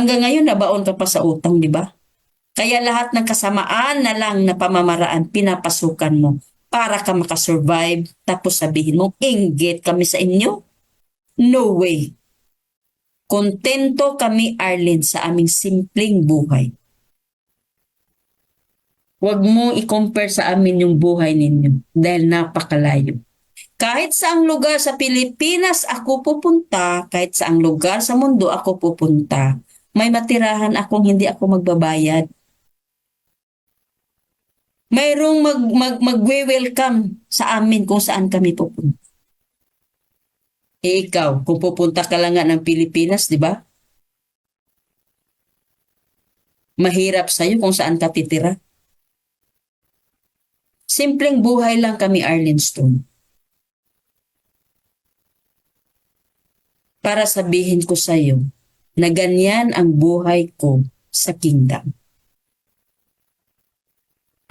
Hanggang ngayon nabaon ka pa sa utang, di ba? Kaya lahat ng kasamaan na lang na pamamaraan pinapasukan mo para ka makasurvive, tapos sabihin mo, inggit kami sa inyo? No way. Kontento kami, Arlene, sa aming simpleng buhay. Huwag mo i-compare sa amin yung buhay ninyo dahil napakalayo. Kahit saang lugar sa Pilipinas ako pupunta, kahit saang lugar sa mundo ako pupunta, may matirahan akong hindi ako magbabayad. Mayroong magwe-welcome sa amin kung saan kami pupunta. Ikaw, kung pupunta ka lang nga ng Pilipinas, di ba? Mahirap sa'yo kung saan ka titira. Simpleng buhay lang kami, Arlene Stone. Para sabihin ko sa'yo na ganyan ang buhay ko sa kingdom.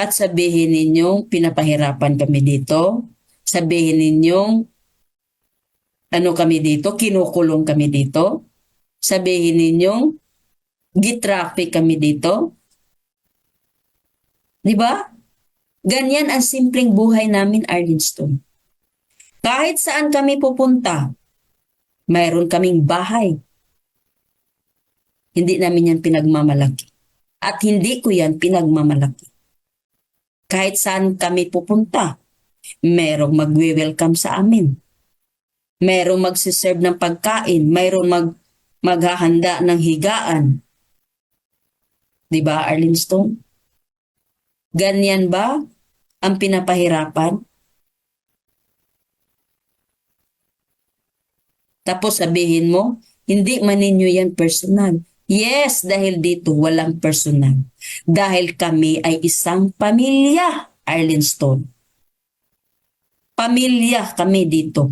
At sabihin ninyong pinapahirapan kami dito, sabihin ninyong ano kami dito, kinukulong kami dito, sabihin ninyong gitraffic kami dito. Di ba? Ganyan ang simpleng buhay namin, Arlene Stone. Kahit saan kami pupunta, mayroon kaming bahay. Hindi namin yan pinagmamalaki. At hindi ko yan pinagmamalaki. Kahit saan kami pupunta, mayroong magwe-welcome sa amin. Mayroong magsiserve ng pagkain, mayroong maghahanda ng higaan. Di ba, Arlene Stone? Ganyan ba ang pinapahirapan? Tapos sabihin mo, hindi man ninyo yan personal. Yes, dahil dito walang personal. Dahil kami ay isang pamilya, Arlene Stone. Pamilya kami dito.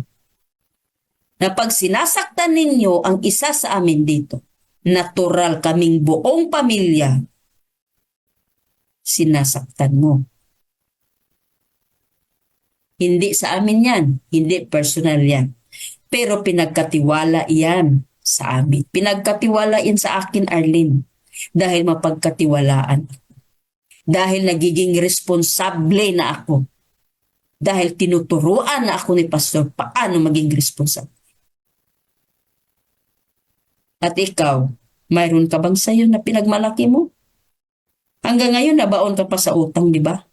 Na pag sinasaktan ninyo ang isa sa amin dito, natural kaming buong pamilya, sinasaktan mo. Hindi sa amin yan, hindi personal yan. Pero pinagkatiwala yan sa amin. Pinagkatiwala yan sa akin, Arlene. Dahil mapagkatiwalaan ako. Dahil nagiging responsable na ako. Dahil tinuturuan na ako ni Pastor paano maging responsable. At ikaw, mayroon ka bang sayo na pinagmalaki mo? Hanggang ngayon nabaon ka pa sa utang, di ba?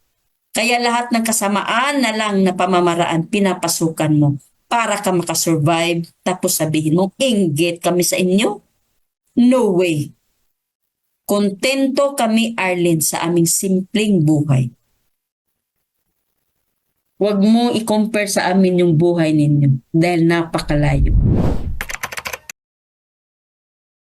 Kaya lahat ng kasamaan na lang na pamamaraan pinapasukan mo para ka makasurvive, tapos sabihin mo, inggit kami sa inyo? No way. Kontento kami, Arlene, sa aming simpleng buhay. Huwag mo i-compare sa amin yung buhay ninyo dahil napakalayo.